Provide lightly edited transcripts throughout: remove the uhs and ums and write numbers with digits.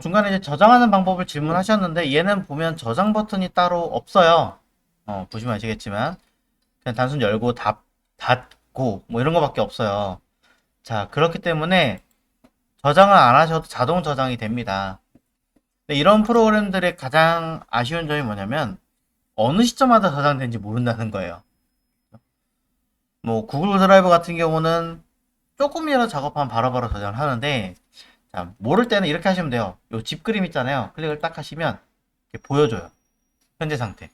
중간에 이제 저장하는 방법을 질문하셨는데 얘는 보면 저장 버튼이 따로 없어요. 보시면 아시겠지만 그냥 단순 열고 닫고 뭐 이런 거밖에 없어요. 자, 그렇기 때문에 저장을 안 하셔도 자동 저장이 됩니다. 근데 이런 프로그램들의 가장 아쉬운 점이 뭐냐면 어느 시점마다 저장된지 모른다는 거예요. 뭐 구글 드라이브 같은 경우는 조금이라도 작업하면 바로바로 저장을 하는데, 자, 모를 때는 이렇게 하시면 돼요. 요 집 그림 있잖아요. 클릭을 딱 하시면 이렇게 보여줘요. 현재 상태.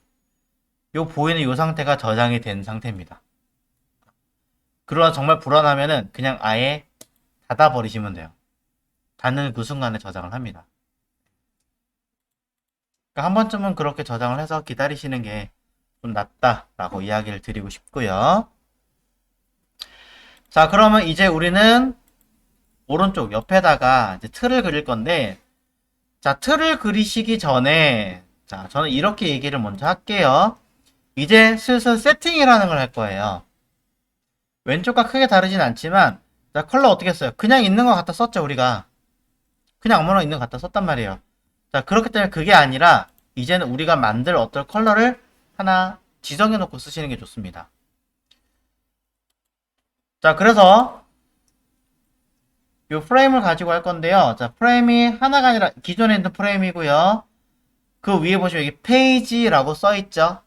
요 보이는 요 상태가 저장이 된 상태입니다. 그러나 정말 불안하면은 그냥 아예 닫아버리시면 돼요. 닫는 그 순간에 저장을 합니다. 그러니까 한 번쯤은 그렇게 저장을 해서 기다리시는 게 좀 낫다라고 이야기를 드리고 싶고요. 자, 그러면 이제 우리는 오른쪽 옆에다가 이제 틀을 그릴 건데, 자, 틀을 그리시기 전에, 자, 저는 이렇게 얘기를 먼저 할게요. 이제 슬슬 세팅이라는 걸 할 거예요. 왼쪽과 크게 다르진 않지만, 자, 컬러 어떻게 써요? 그냥 있는 것 갖다 썼죠, 우리가. 그냥 아무나 있는 것 갖다 썼단 말이에요. 자, 그렇기 때문에 그게 아니라, 이제는 우리가 만들 어떤 컬러를 하나 지정해 놓고 쓰시는 게 좋습니다. 자, 그래서, 이 프레임을 가지고 할 건데요. 자, 프레임이 하나가 아니라 기존에 있는 프레임이고요. 그 위에 보시면 여기 페이지라고 써 있죠.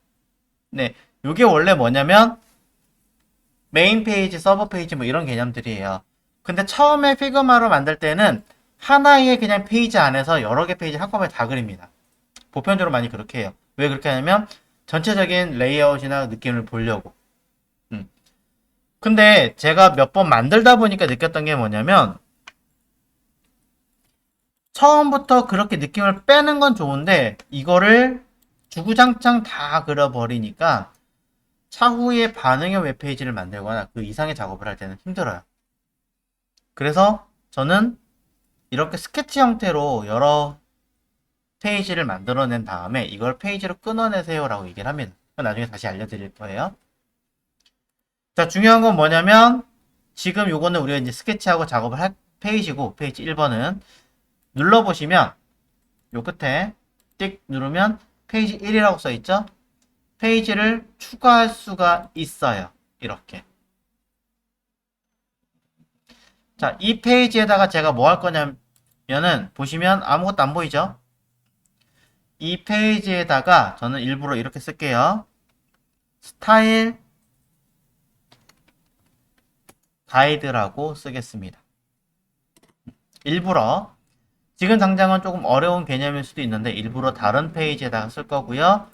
네, 이게 원래 뭐냐면 메인 페이지, 서버 페이지 뭐 이런 개념들이에요. 근데 처음에 피그마로 만들 때는 하나의 그냥 페이지 안에서 여러 개 페이지 한꺼번에 다 그립니다. 보편적으로 많이 그렇게 해요. 왜 그렇게 하냐면 전체적인 레이아웃이나 느낌을 보려고. 음. 근데 제가 몇 번 만들다 보니까 느꼈던 게 뭐냐면 처음부터 그렇게 느낌을 빼는 건 좋은데 이거를 주구장창 다 그려버리니까 차후에 반응형 웹페이지를 만들거나 그 이상의 작업을 할 때는 힘들어요. 그래서 저는 이렇게 스케치 형태로 여러 페이지를 만들어낸 다음에 이걸 페이지로 끊어내세요 라고 얘기를 합니다. 나중에 다시 알려드릴 거예요. 자, 중요한 건 뭐냐면 지금 요거는 우리가 이제 스케치하고 작업을 할 페이지고 페이지 1번은 눌러보시면 요 끝에 띡 누르면 페이지 1이라고 써있죠? 페이지를 추가할 수가 있어요. 이렇게. 자, 이 페이지에다가 제가 뭐 할 거냐면은 보시면 아무것도 안 보이죠? 이 페이지에다가 저는 일부러 이렇게 쓸게요. 스타일 가이드라고 쓰겠습니다. 일부러 지금 당장은 조금 어려운 개념일 수도 있는데 일부러 다른 페이지에다가 쓸 거고요.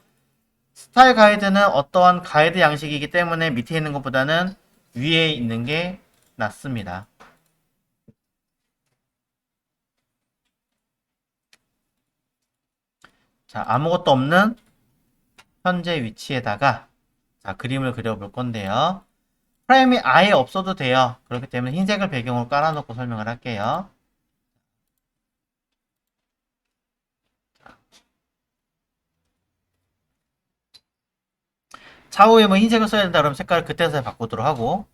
스타일 가이드는 어떠한 가이드 양식이기 때문에 밑에 있는 것보다는 위에 있는 게 낫습니다. 자, 아무것도 없는 현재 위치에다가 자, 그림을 그려볼 건데요. 프레임이 아예 없어도 돼요. 그렇기 때문에 흰색을 배경으로 깔아놓고 설명을 할게요. 차후에 뭐 흰색을 써야 된다 그러면 색깔을 그때서야 바꾸도록 하고,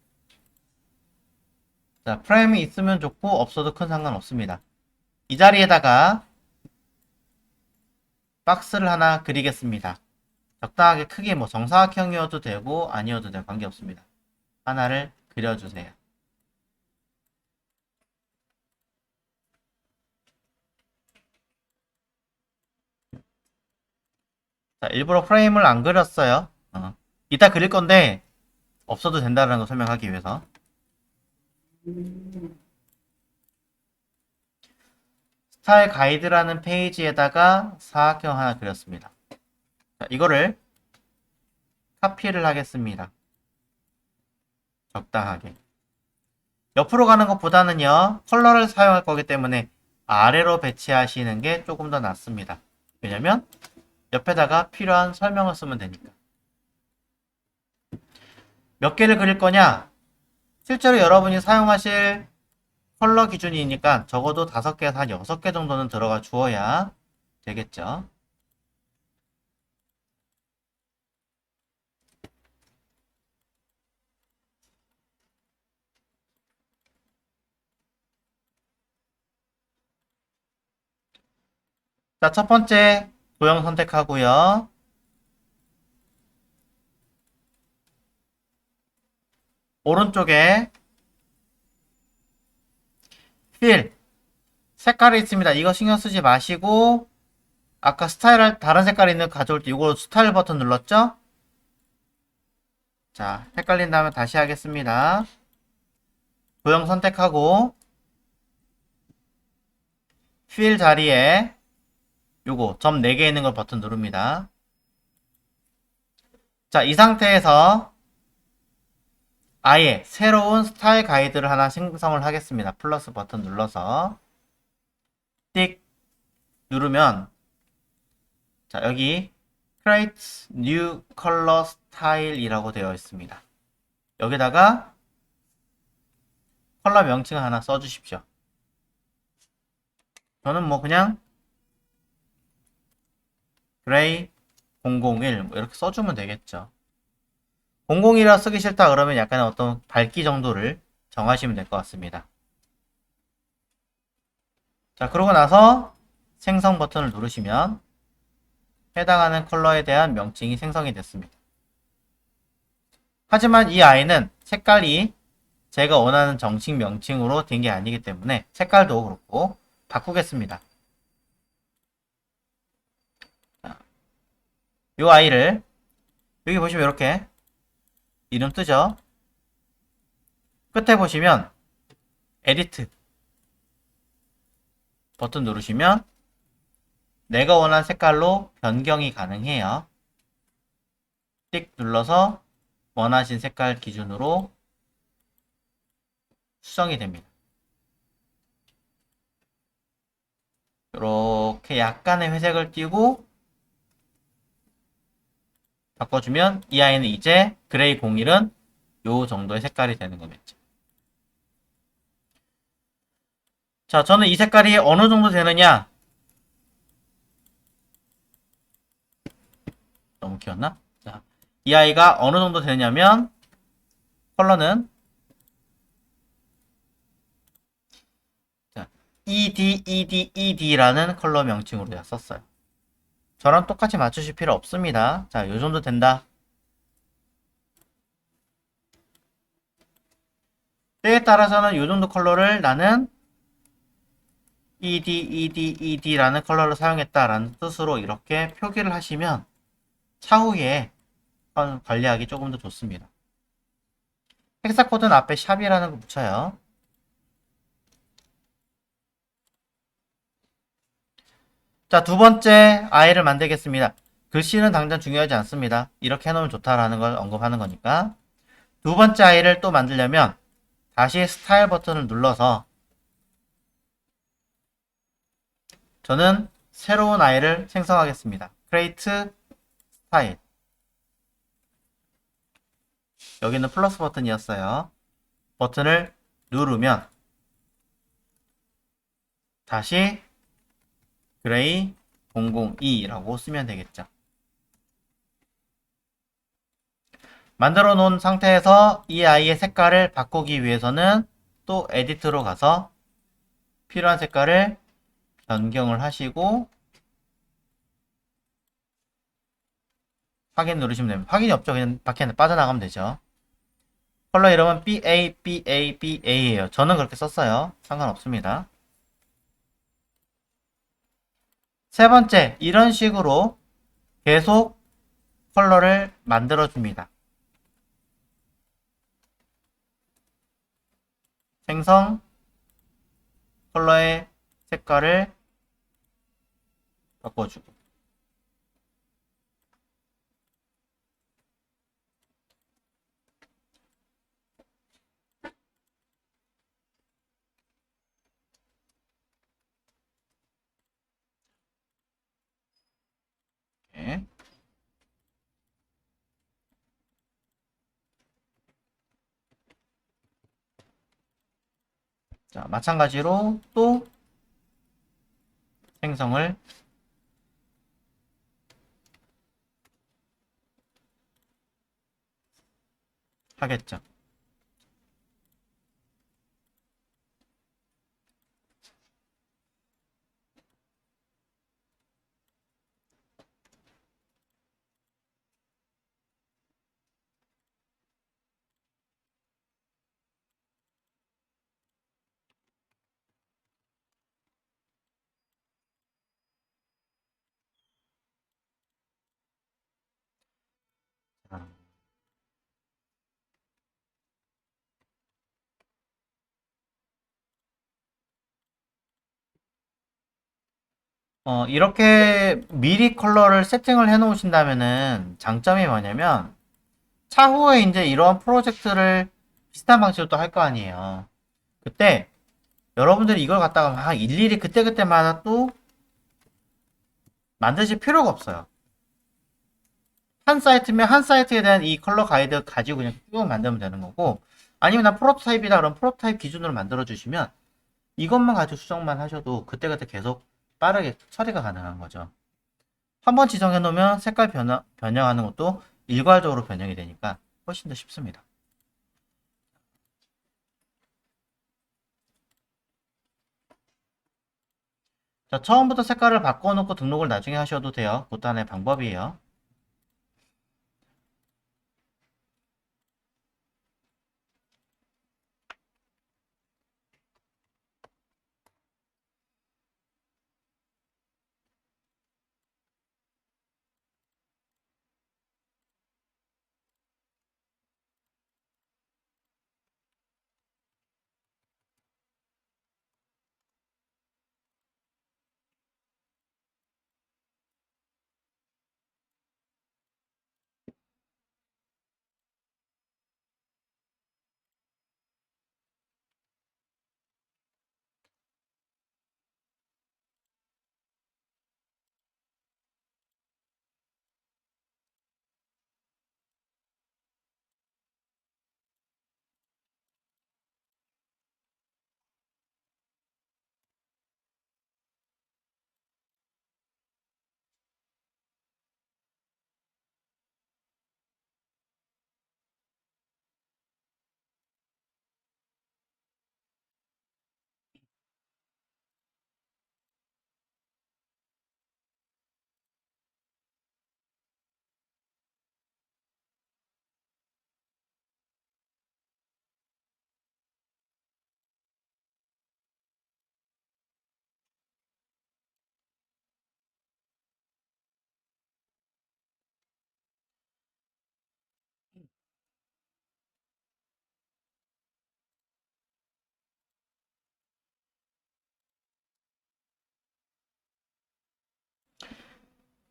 자, 프레임이 있으면 좋고 없어도 큰 상관없습니다. 이 자리에다가 박스를 하나 그리겠습니다. 적당하게 크게 뭐 정사각형이어도 되고 아니어도 되고 관계없습니다. 하나를 그려주세요. 자, 일부러 프레임을 안 그렸어요. 이따 그릴 건데 없어도 된다는 거 설명하기 위해서. 스타일 가이드라는 페이지에다가 사각형 하나 그렸습니다. 자, 이거를 카피를 하겠습니다. 적당하게. 옆으로 가는 것보다는요, 컬러를 사용할 거기 때문에 아래로 배치하시는 게 조금 더 낫습니다. 왜냐면 옆에다가 필요한 설명을 쓰면 되니까. 몇 개를 그릴 거냐? 실제로 여러분이 사용하실 컬러 기준이니까 적어도 5개에서 한 6개 정도는 들어가 주어야 되겠죠. 자, 첫 번째 도형 선택하고요. 오른쪽에 필 색깔이 있습니다. 이거 신경 쓰지 마시고 아까 스타일 다른 색깔 있는 거 가져올 때 이거 스타일 버튼 눌렀죠? 자, 헷갈린 다음에 다시 하겠습니다. 도형 선택하고 필 자리에 요거 점 4개 있는 걸 버튼 누릅니다. 자, 이 상태에서 아예 새로운 스타일 가이드를 하나 생성을 하겠습니다. 플러스 버튼 눌러서 띡 누르면 자, 여기 Create New Color Style 이라고 되어 있습니다. 여기다가 컬러 명칭을 하나 써주십시오. 저는 뭐 그냥 그레이 001 뭐 이렇게 써주면 되겠죠. 001이라 쓰기 싫다 그러면 약간의 어떤 밝기 정도를 정하시면 될 것 같습니다. 자, 그러고 나서 생성 버튼을 누르시면 해당하는 컬러에 대한 명칭이 생성이 됐습니다. 하지만 이 아이는 색깔이 제가 원하는 정식 명칭으로 된 게 아니기 때문에 색깔도 그렇고 바꾸겠습니다. 이 아이를 여기 보시면 이렇게 이름 뜨죠? 끝에 보시면 에디트 버튼 누르시면 내가 원하는 색깔로 변경이 가능해요. 띡 눌러서 원하신 색깔 기준으로 수정이 됩니다. 이렇게 약간의 회색을 띄고 바꿔주면 이 아이는 이제 그레이 01은 요 정도의 색깔이 되는 거겠죠. 자, 저는 이 색깔이 어느 정도 되느냐? 너무 길었나? 자, 이 아이가 어느 정도 되냐면 컬러는 자, ED라는 컬러 명칭으로 제가 썼어요. 저랑 똑같이 맞추실 필요 없습니다. 자, 요 정도 된다. 때에 따라서는 요 정도 컬러를 나는 ED라는 컬러를 사용했다라는 뜻으로 이렇게 표기를 하시면 차후에 관리하기 조금 더 좋습니다. 헥사 코드는 앞에 샵이라는 거 붙여요. 자, 두 번째 아이를 만들겠습니다. 글씨는 당장 중요하지 않습니다. 이렇게 해놓으면 좋다라는 걸 언급하는 거니까. 두 번째 아이를 또 만들려면 다시 스타일 버튼을 눌러서 저는 새로운 아이를 생성하겠습니다. Create Style. 여기는 플러스 버튼이었어요. 버튼을 누르면 다시 그레이 002라고 쓰면 되겠죠. 만들어 놓은 상태에서 이 아이의 색깔을 바꾸기 위해서는 또 에디트로 가서 필요한 색깔을 변경을 하시고 확인 누르시면 됩니다. 확인이 없죠. 그냥 밖에 빠져나가면 되죠. 컬러 이름은 BABABA예요. 저는 그렇게 썼어요. 상관없습니다. 세 번째, 이런 식으로 계속 컬러를 만들어 줍니다. 생성 컬러의 색깔을 바꿔주고 이렇게. 자, 마찬가지로 또 생성을 하겠죠. 이렇게 미리 컬러를 세팅을 해 놓으신다면은 장점이 뭐냐면 차후에 이제 이러한 프로젝트를 비슷한 방식으로 또 할 거 아니에요. 그때 여러분들이 이걸 갖다가 막 일일이 그때그때마다 또 만드실 필요가 없어요. 한 사이트면 한 사이트에 대한 이 컬러 가이드 가지고 그냥 쭉 만들면 되는 거고, 아니면 나 프로토타입이다 그럼 프로토타입 기준으로 만들어 주시면 이것만 가지고 수정만 하셔도 그때그때 계속 빠르게 처리가 가능한 거죠. 한번 지정해 놓으면 색깔 변형하는 것도 일괄적으로 변형이 되니까 훨씬 더 쉽습니다. 자, 처음부터 색깔을 바꿔놓고 등록을 나중에 하셔도 돼요. 그것도 하나의 방법이에요.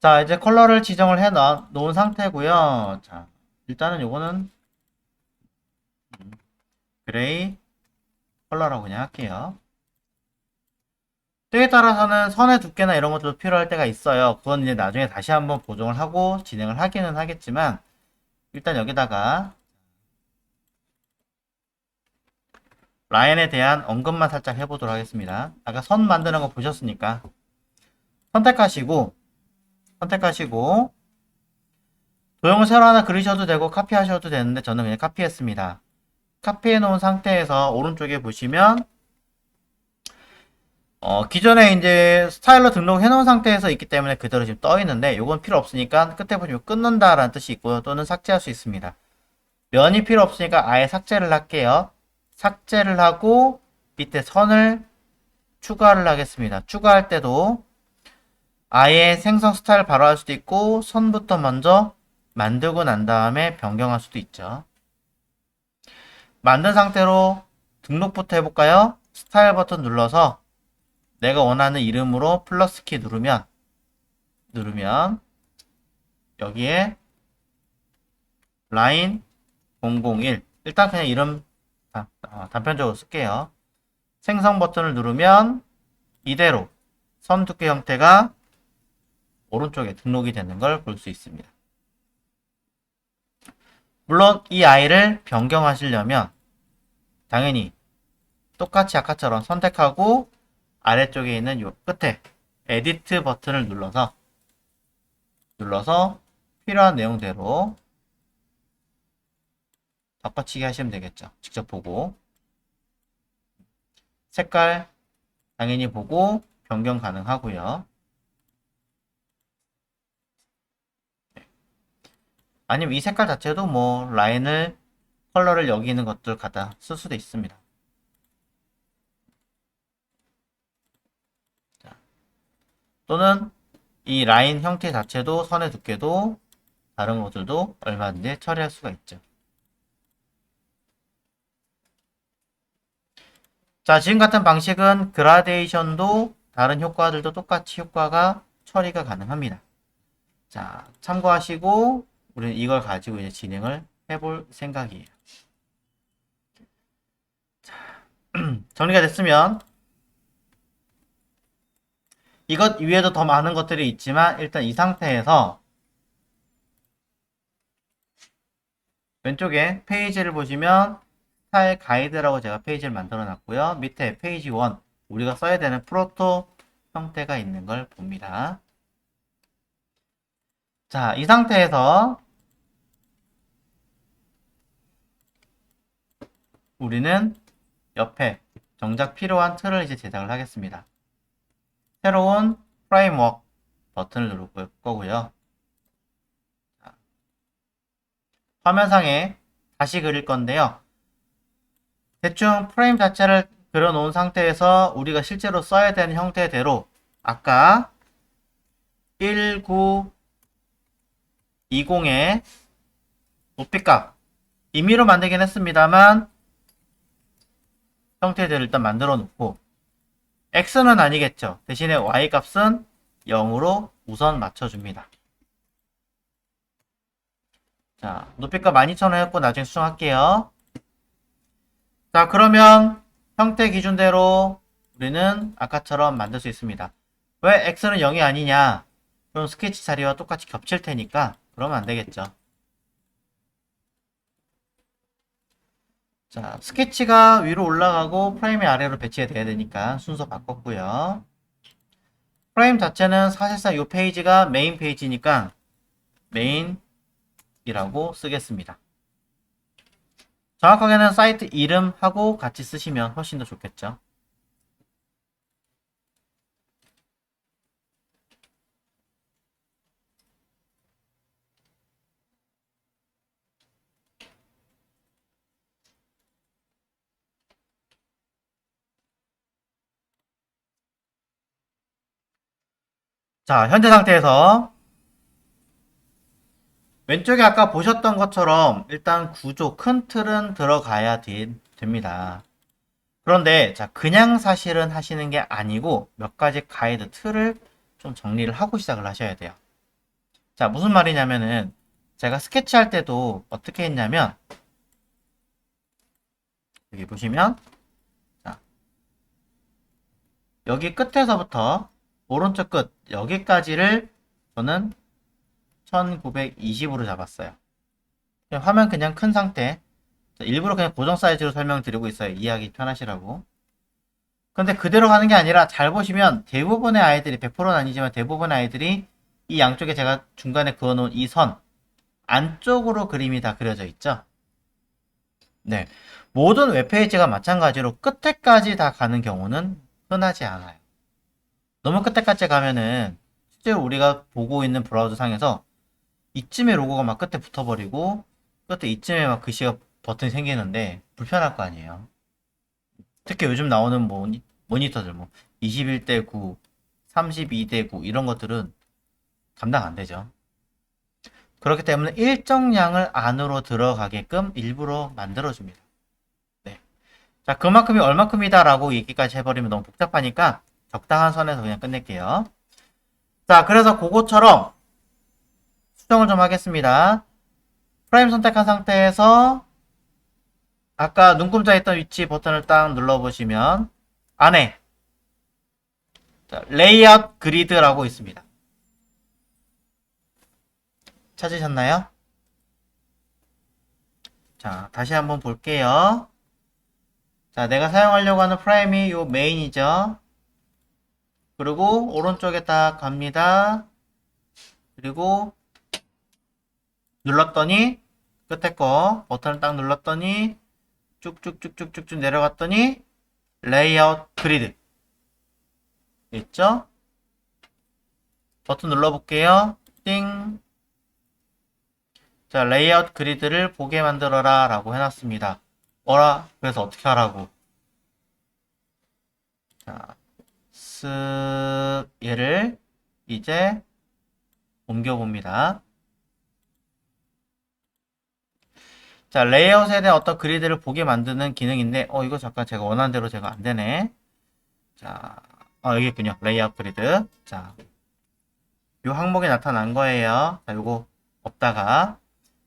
자, 이제 컬러를 지정을 해 놓은 상태고요. 자, 일단은 요거는 그레이 컬러라고 그냥 할게요. 때에 따라서는 선의 두께나 이런 것도 필요할 때가 있어요. 그건 이제 나중에 다시 한번 보정을 하고 진행을 하기는 하겠지만, 일단 여기다가 라인에 대한 언급만 살짝 해보도록 하겠습니다. 아까 선 만드는 거 보셨으니까 선택하시고 선택하시고 도형을 새로 하나 그리셔도 되고 카피하셔도 되는데 저는 그냥 카피했습니다. 카피해 놓은 상태에서 오른쪽에 보시면 기존에 이제 스타일러 등록해 놓은 상태에서 있기 때문에 그대로 지금 떠 있는데 이건 필요 없으니까 끝에 보시면 끊는다 라는 뜻이 있고요. 또는 삭제할 수 있습니다. 면이 필요 없으니까 아예 삭제를 할게요. 삭제를 하고 밑에 선을 추가를 하겠습니다. 추가할 때도 아예 생성 스타일 바로 할 수도 있고 선부터 먼저 만들고 난 다음에 변경할 수도 있죠. 만든 상태로 등록부터 해볼까요? 스타일 버튼 눌러서 내가 원하는 이름으로 플러스 키 누르면 여기에 라인 001 일단 그냥 이름 단편적으로 쓸게요. 생성 버튼을 누르면 이대로 선 두께 형태가 오른쪽에 등록이 되는 걸 볼 수 있습니다. 물론 이 아이를 변경하시려면 당연히 똑같이 아까처럼 선택하고 아래쪽에 있는 요 끝에 에디트 버튼을 눌러서 필요한 내용대로 바꿔치기 하시면 되겠죠. 직접 보고 색깔 당연히 보고 변경 가능하고요. 아니면 이 색깔 자체도 뭐 라인을 컬러를 여기 있는 것들 갖다 쓸 수도 있습니다. 또는 이 라인 형태 자체도 선의 두께도 다른 것들도 얼마든지 처리할 수가 있죠. 자, 지금 같은 방식은 그라데이션도 다른 효과들도 똑같이 효과가 처리가 가능합니다. 자, 참고하시고 우리는 이걸 가지고 이제 진행을 해볼 생각이에요. 자, 정리가 됐으면 이것 위에도 더 많은 것들이 있지만 일단 이 상태에서 왼쪽에 페이지를 보시면 스타일 가이드라고 제가 페이지를 만들어 놨고요. 밑에 페이지 1 우리가 써야 되는 프로토 형태가 있는 걸 봅니다. 자, 이 상태에서 우리는 옆에 정작 필요한 틀을 이제 제작을 하겠습니다. 새로운 프레임워크 버튼을 누를 거고요. 자, 화면상에 다시 그릴 건데요. 대충 프레임 자체를 그려놓은 상태에서 우리가 실제로 써야 되는 형태대로 아까 1920의 높이값 임의로 만들긴 했습니다만 형태들을 일단 만들어 놓고 x는 아니겠죠. 대신에 y 값은 0으로 우선 맞춰줍니다. 자, 높이값 12,000원 했고 나중에 수정할게요. 자, 그러면 형태 기준대로 우리는 아까처럼 만들 수 있습니다. 왜 x는 0이 아니냐? 그럼 스케치 자리와 똑같이 겹칠 테니까 그러면 안 되겠죠. 자, 스케치가 위로 올라가고 프레임이 아래로 배치돼야 되니까 순서 바꿨고요. 프레임 자체는 사실상 이 페이지가 메인 페이지니까 메인이라고 쓰겠습니다. 정확하게는 사이트 이름하고 같이 쓰시면 훨씬 더 좋겠죠. 자, 현재 상태에서 왼쪽에 아까 보셨던 것처럼 일단 구조 큰 틀은 들어가야 됩니다. 그런데 자, 그냥 사실은 하시는 게 아니고 몇 가지 가이드 틀을 좀 정리를 하고 시작을 하셔야 돼요. 자, 무슨 말이냐면은 제가 스케치 할 때도 어떻게 했냐면 여기 보시면 자, 여기 끝에서부터 오른쪽 끝 여기까지를 저는 1920으로 잡았어요. 화면 그냥 큰 상태. 일부러 그냥 고정 사이즈로 설명드리고 있어요. 이해하기 편하시라고. 근데 그대로 가는 게 아니라 잘 보시면 대부분의 아이들이 100%는 아니지만 대부분의 아이들이 이 양쪽에 제가 중간에 그어놓은 이 선 안쪽으로 그림이 다 그려져 있죠. 네, 모든 웹페이지가 마찬가지로 끝에까지 다 가는 경우는 흔하지 않아요. 너무 끝에까지 가면은 실제로 우리가 보고 있는 브라우저 상에서 이쯤에 로고가 막 끝에 붙어버리고 끝에 이쯤에 막 글씨가 버튼이 생기는데 불편할 거 아니에요. 특히 요즘 나오는 모니터들 뭐 21대 9, 32대 9 이런 것들은 감당 안 되죠. 그렇기 때문에 일정량을 안으로 들어가게끔 일부러 만들어줍니다. 네. 자, 그만큼이 얼마큼이다라고 얘기까지 해버리면 너무 복잡하니까 적당한 선에서 그냥 끝낼게요. 자, 그래서 그거처럼 수정을 좀 하겠습니다. 프레임 선택한 상태에서 아까 눈금자 있던 위치 버튼을 딱 눌러보시면 안에 레이아웃 그리드라고 있습니다. 찾으셨나요? 자, 다시 한번 볼게요. 자, 내가 사용하려고 하는 프레임이 요 메인이죠. 그리고 오른쪽에 딱 갑니다. 그리고 눌렀더니 끝에 거 버튼을 딱 눌렀더니 쭉쭉쭉쭉쭉 내려갔더니 레이아웃 그리드 있죠? 버튼 눌러볼게요. 띵. 자, 레이아웃 그리드를 보게 만들어라 라고 해놨습니다. 어라? 그래서 어떻게 하라고? 자, 쓱 얘를 이제 옮겨봅니다. 자, 레이아웃에 대한 어떤 그리드를 보게 만드는 기능인데, 이거 잠깐 제가 원하는 대로 제가 안 되네. 자, 여기 있군요. 레이아웃 그리드. 자, 요 항목이 나타난 거예요. 자, 요거 없다가.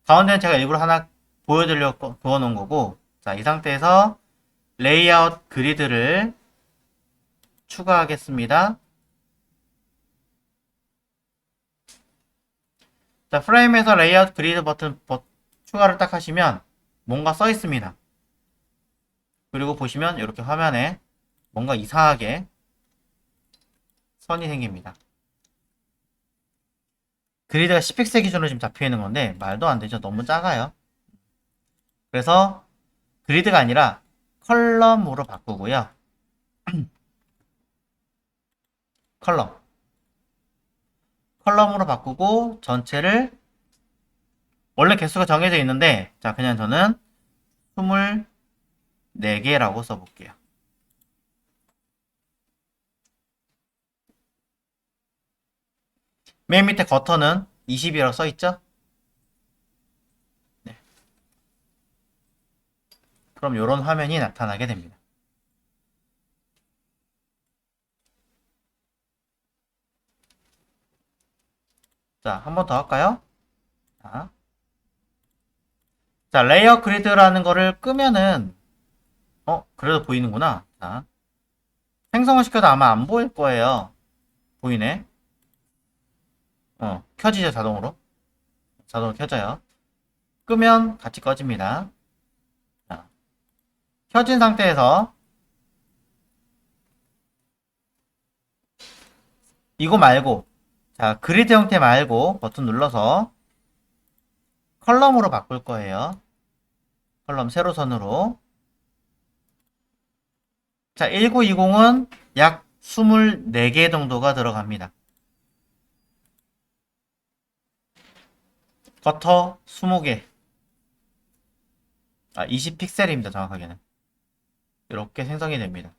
가운데는 제가 일부러 하나 보여드리려고 그어놓은 거고, 자, 이 상태에서 레이아웃 그리드를 추가하겠습니다. 자, 프레임에서 레이아웃 그리드 버튼 추가를 딱 하시면 뭔가 써 있습니다. 그리고 보시면 이렇게 화면에 뭔가 이상하게 선이 생깁니다. 그리드가 10픽셀 기준으로 지금 잡혀 있는 건데 말도 안 되죠. 너무 작아요. 그래서 그리드가 아니라 컬럼으로 바꾸고요. 컬럼으로 바꾸고 전체를 원래 개수가 정해져 있는데 자, 그냥 저는 24개라고 써볼게요. 맨 밑에 거터는 20이라고 써있죠? 네. 그럼 이런 화면이 나타나게 됩니다. 자, 한 번 더 할까요? 자, 레이어 그리드라는 거를 끄면은 그래도 보이는구나. 자, 생성을 시켜도 아마 안 보일 거예요. 보이네. 켜지죠, 자동으로. 자동으로 켜져요. 끄면 같이 꺼집니다. 자, 켜진 상태에서 이거 말고, 자, 그리드 형태 말고 버튼 눌러서 컬럼으로 바꿀 거예요. 컬럼 세로선으로. 자, 1920은 약 24개 정도가 들어갑니다. 버터 20개. 20픽셀입니다, 정확하게는. 이렇게 생성이 됩니다.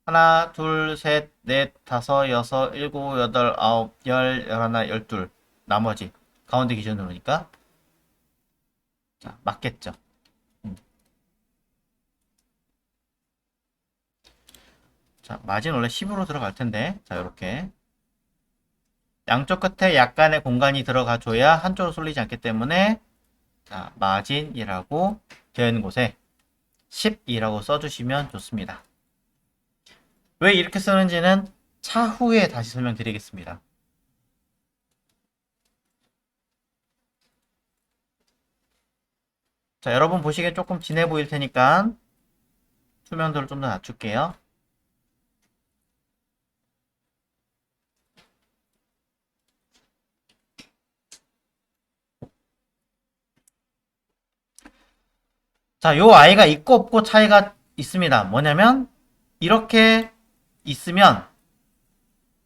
하나, 둘, 셋, 넷, 다섯, 여섯, 일곱, 여덟, 아홉, 열, 열하나, 열둘. 나머지. 가운데 기준으로니까. 자, 맞겠죠. 자, 마진 원래 10으로 들어갈 텐데. 자, 이렇게. 양쪽 끝에 약간의 공간이 들어가 줘야 한쪽으로 쏠리지 않기 때문에 자, 마진이라고 되어 있는 곳에 10이라고 써주시면 좋습니다. 왜 이렇게 쓰는지는 차후에 다시 설명드리겠습니다. 자, 여러분 보시기에 조금 진해 보일 테니까 투명도를 좀 더 낮출게요. 자, 요 아이가 있고 없고 차이가 있습니다. 뭐냐면 이렇게 있으면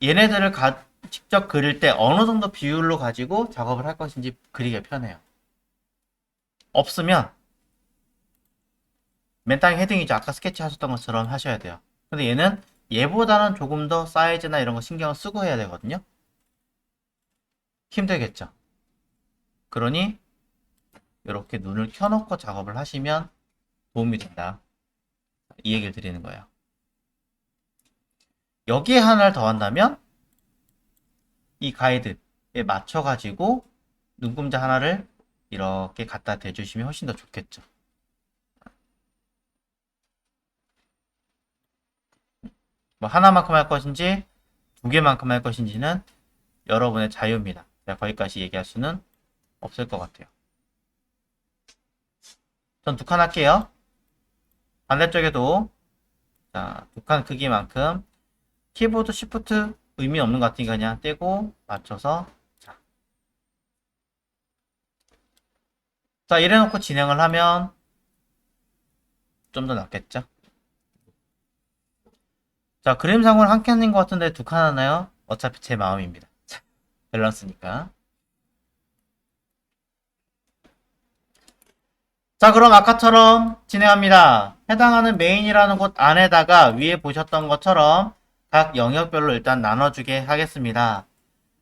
얘네들을 직접 그릴 때 어느 정도 비율로 가지고 작업을 할 것인지 그리기가 편해요. 없으면 맨 땅에 헤딩이죠. 아까 스케치 하셨던 것처럼 하셔야 돼요. 근데 얘는 얘보다는 조금 더 사이즈나 이런 거 신경을 쓰고 해야 되거든요. 힘들겠죠. 그러니 이렇게 눈을 켜놓고 작업을 하시면 도움이 된다. 이 얘기를 드리는 거예요. 여기에 하나를 더 한다면 이 가이드에 맞춰가지고 눈금자 하나를 이렇게 갖다 대주시면 훨씬 더 좋겠죠. 뭐 하나만큼 할 것인지 두 개만큼 할 것인지는 여러분의 자유입니다. 제가 거기까지 얘기할 수는 없을 것 같아요. 전 두 칸 할게요. 반대쪽에도 자, 두 칸 크기만큼 키보드 시프트 의미 없는 것 같으니까 그냥 떼고 맞춰서 자, 이래놓고 진행을 하면 좀 더 낫겠죠? 자, 그림상으로 한 칸인 것 같은데 두 칸 하나요? 어차피 제 마음입니다. 자, 밸런스니까. 자, 그럼 아까처럼 진행합니다. 해당하는 메인이라는 곳 안에다가 위에 보셨던 것처럼 각 영역별로 일단 나눠주게 하겠습니다.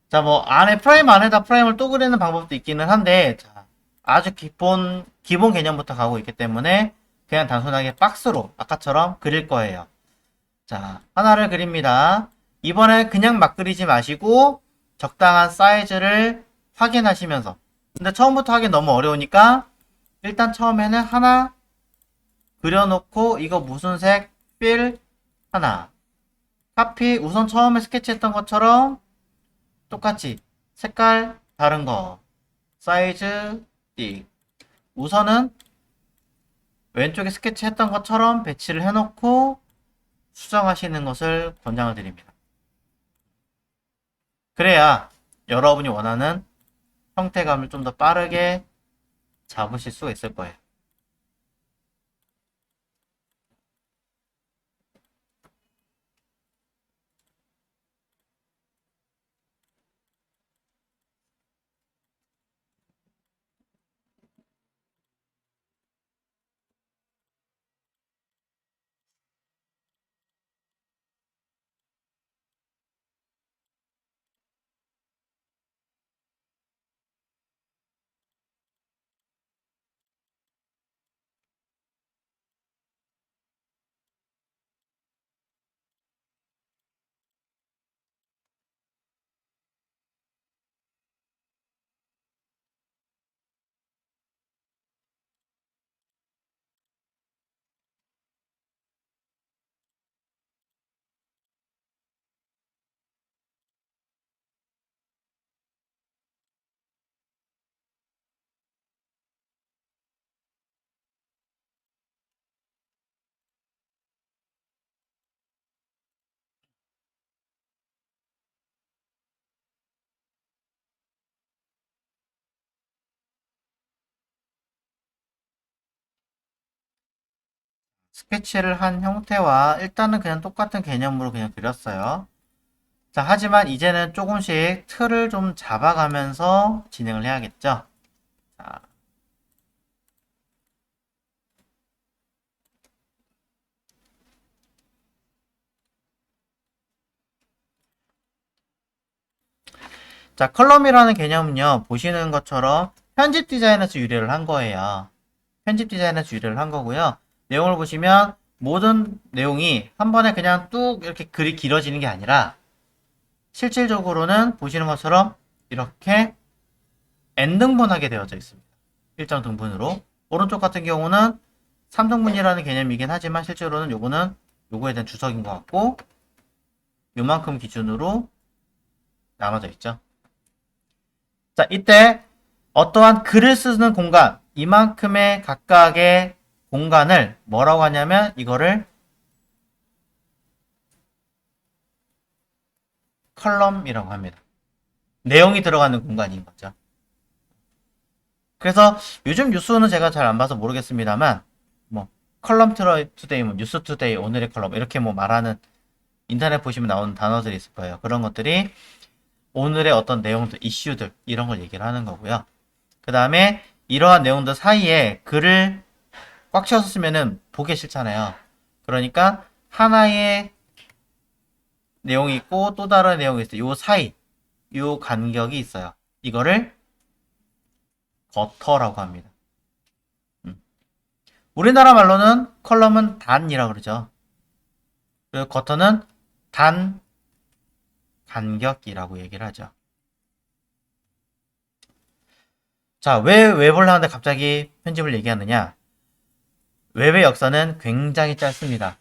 자, 뭐 프레임 안에다 프레임을 또 그리는 방법도 있기는 한데 자, 아주 기본 개념부터 가고 있기 때문에 그냥 단순하게 박스로 아까처럼 그릴 거예요. 자, 하나를 그립니다. 이번에 그냥 막 그리지 마시고 적당한 사이즈를 확인하시면서, 근데 처음부터 하기 너무 어려우니까 일단 처음에는 하나 그려놓고 이거 무슨 색? 필 하나 카피. 우선 처음에 스케치했던 것처럼 똑같이 색깔 다른 거 사이즈 띡. 우선은 왼쪽에 스케치했던 것처럼 배치를 해놓고 수정하시는 것을 권장을 드립니다. 그래야 여러분이 원하는 형태감을 좀 더 빠르게 잡으실 수가 있을 거예요. 스케치를 한 형태와 일단은 그냥 똑같은 개념으로 그냥 그렸어요. 자, 하지만 이제는 조금씩 틀을 좀 잡아가면서 진행을 해야겠죠. 자, 자, 컬럼이라는 개념은요, 보시는 것처럼 편집 디자인에서 유래를 한 거예요. 편집 디자인에서 유래를 한 거고요. 내용을 보시면 모든 내용이 한 번에 그냥 뚝 이렇게 글이 길어지는 게 아니라 실질적으로는 보시는 것처럼 이렇게 n등분하게 되어져 있습니다. 일정 등분으로. 오른쪽 같은 경우는 3등분이라는 개념이긴 하지만 실제로는 요거는 요거에 대한 주석인 것 같고 요만큼 기준으로 나눠져 있죠. 자, 이때 어떠한 글을 쓰는 공간, 이만큼의 각각의 공간을 뭐라고 하냐면 이거를 컬럼이라고 합니다. 내용이 들어가는 공간인 거죠. 그래서 요즘 뉴스는 제가 잘 안 봐서 모르겠습니다만 뭐 컬럼 투데이, 뭐 뉴스 투데이, 오늘의 컬럼 이렇게 뭐 말하는 인터넷 보시면 나오는 단어들이 있을 거예요. 그런 것들이 오늘의 어떤 내용들, 이슈들 이런 걸 얘기를 하는 거고요. 그 다음에 이러한 내용들 사이에 글을 꽉 채워서 쓰면은 보기 싫잖아요. 그러니까 하나의 내용이 있고 또 다른 내용이 있어요. 요 사이, 요 간격이 있어요. 이거를 거터라고 합니다. 우리나라 말로는 컬럼은 단이라고 그러죠. 그리고 거터는 단 간격이라고 얘기를 하죠. 자, 왜 웹을 하는데 갑자기 편집을 얘기하느냐? 웹의 역사는 굉장히 짧습니다.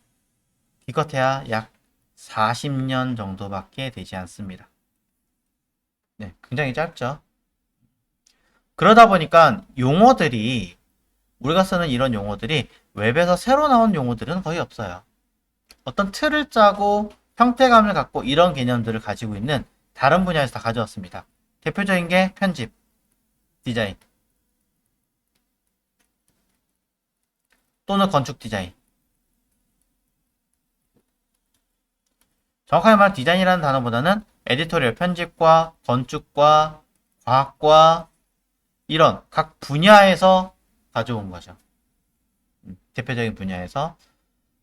기껏해야 약 40년 정도밖에 되지 않습니다. 네, 굉장히 짧죠. 그러다 보니까 용어들이 우리가 쓰는 이런 용어들이 웹에서 새로 나온 용어들은 거의 없어요. 어떤 틀을 짜고 형태감을 갖고 이런 개념들을 가지고 있는 다른 분야에서 다 가져왔습니다. 대표적인 게 편집, 디자인 또는 건축 디자인. 정확하게 말하면 디자인이라는 단어보다는 에디토리얼, 편집과 건축과 과학과 이런 각 분야에서 가져온 거죠. 대표적인 분야에서.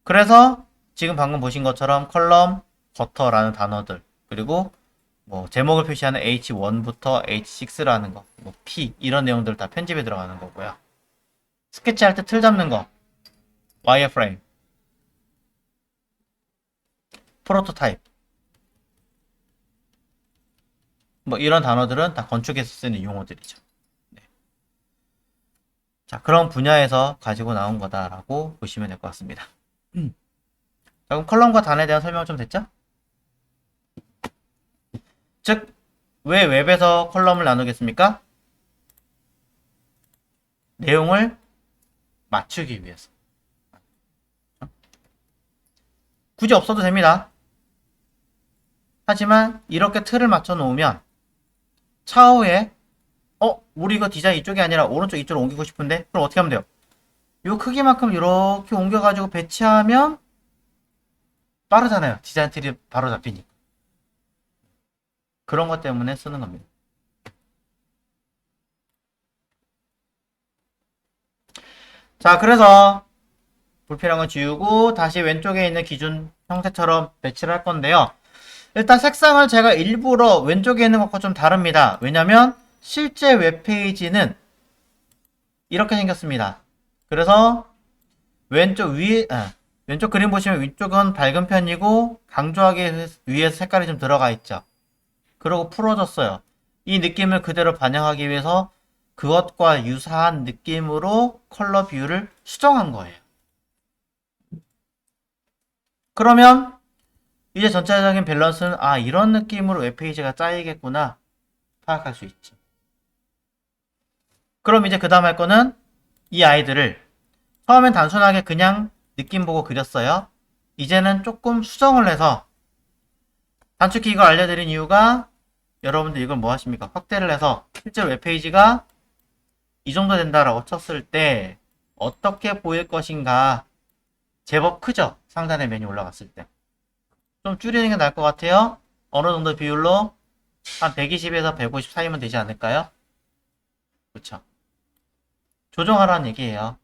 그래서 지금 방금 보신 것처럼 컬럼, 거터라는 단어들 그리고 뭐 제목을 표시하는 H1부터 H6라는 거, 뭐 P 이런 내용들 다 편집에 들어가는 거고요. 스케치할 때 틀 잡는 거, 와이어프레임, 프로토타입, 뭐 이런 단어들은 다 건축에서 쓰는 용어들이죠. 네. 자, 그런 분야에서 가지고 나온 거다라고 보시면 될 것 같습니다. 자, 그럼 컬럼과 단에 대한 설명 좀 됐죠? 즉, 왜 웹에서 컬럼을 나누겠습니까? 내용을 맞추기 위해서. 굳이 없어도 됩니다. 하지만 이렇게 틀을 맞춰 놓으면 차후에 우리 이거 디자인 이쪽이 아니라 오른쪽 이쪽으로 옮기고 싶은데 그럼 어떻게 하면 돼요? 요 크기만큼 이렇게 옮겨가지고 배치하면 빠르잖아요. 디자인 틀이 바로 잡히니까. 그런 것 때문에 쓰는 겁니다. 자, 그래서 불필요한 건 지우고 다시 왼쪽에 있는 기준 형태처럼 배치를 할 건데요. 일단 색상을 제가 일부러 왼쪽에 있는 것과 좀 다릅니다. 왜냐면 실제 웹페이지는 이렇게 생겼습니다. 그래서 왼쪽 그림 보시면 위쪽은 밝은 편이고 강조하기 위해서 색깔이 좀 들어가 있죠. 그리고 풀어졌어요. 이 느낌을 그대로 반영하기 위해서 그것과 유사한 느낌으로 컬러 비율을 수정한 거예요. 그러면 이제 전체적인 밸런스는 이런 느낌으로 웹페이지가 짜이겠구나 파악할 수 있지. 그럼 이제 그 다음 할 거는 이 아이들을 처음엔 단순하게 그냥 느낌 보고 그렸어요. 이제는 조금 수정을 해서 단축키 이걸 알려드린 이유가 여러분들 이걸 뭐 하십니까? 확대를 해서 실제로 웹페이지가 이 정도 된다라고 쳤을 때 어떻게 보일 것인가 제법 크죠? 상단에 메뉴 올라갔을 때. 좀 줄이는 게 나을 것 같아요. 어느 정도 비율로 한 120에서 150 사이면 되지 않을까요? 그쵸? 조정하라는 얘기예요.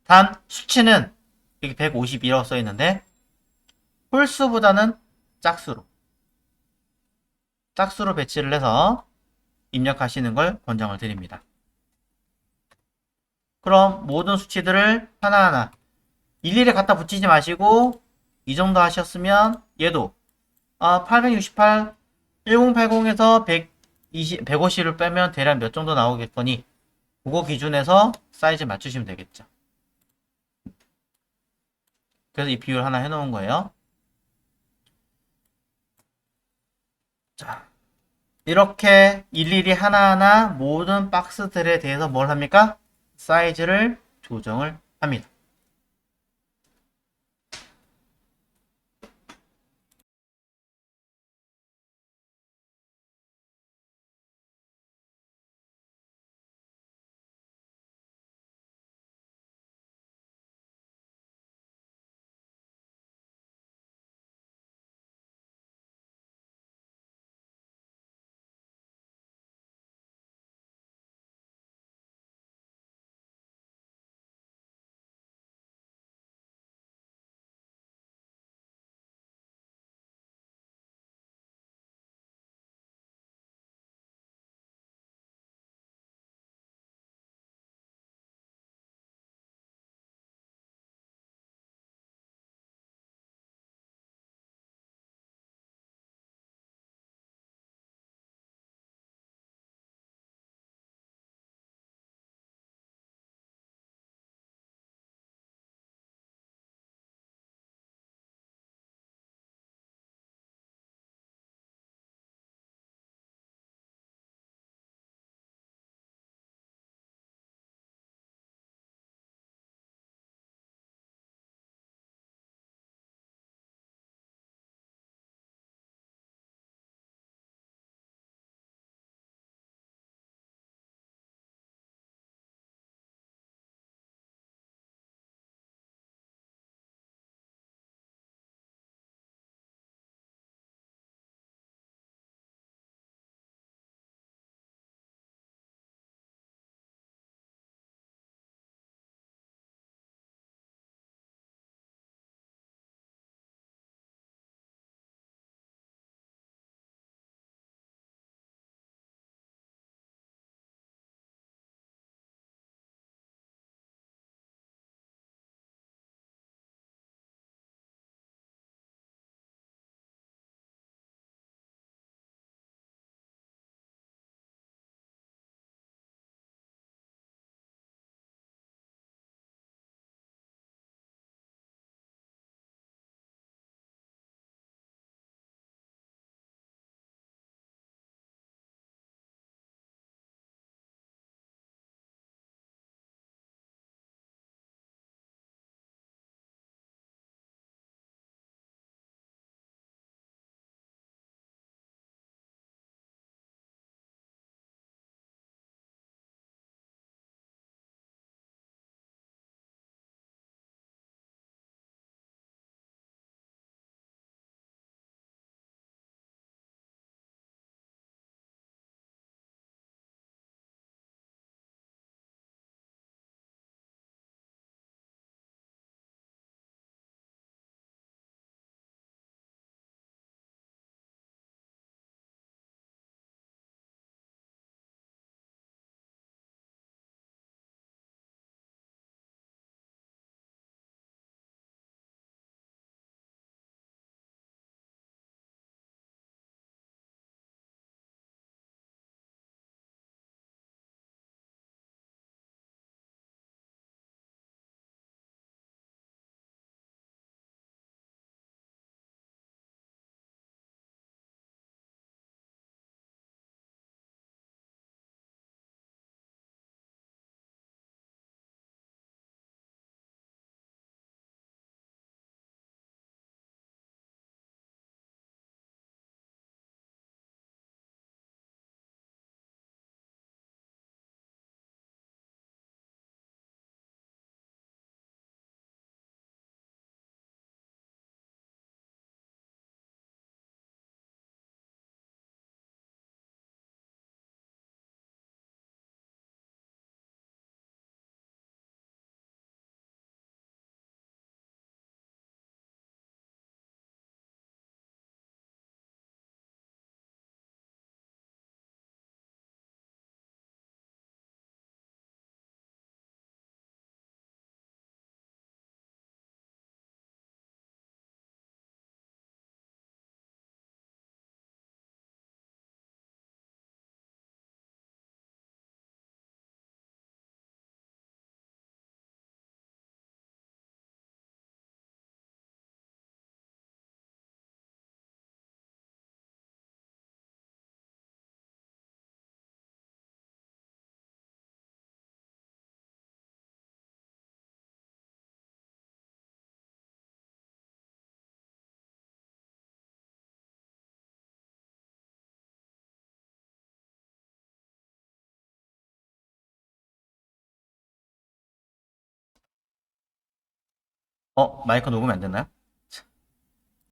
단 수치는 여기 150이라고 써 있는데 홀수보다는 짝수로 배치를 해서 입력하시는 걸 권장을 드립니다. 그럼 모든 수치들을 하나하나 일일이 갖다 붙이지 마시고 이 정도 하셨으면 얘도 868 1080에서 150을 빼면 대략 몇 정도 나오겠거니 그거 기준에서 사이즈 맞추시면 되겠죠. 그래서 이 비율 하나 해놓은 거예요. 자, 이렇게 일일이 하나하나 모든 박스들에 대해서 뭘 합니까? 사이즈를 조정을 합니다. 마이크 녹음이 안 됐나요?